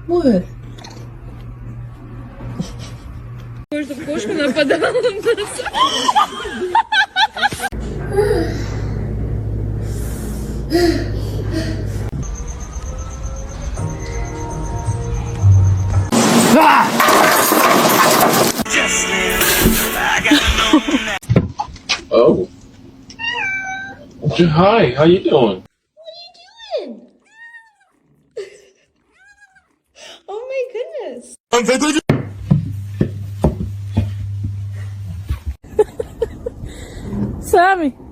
What? Чтобы кошка нападала на нас. Oh. Hi, how you doing? Oh my goodness. Sammy.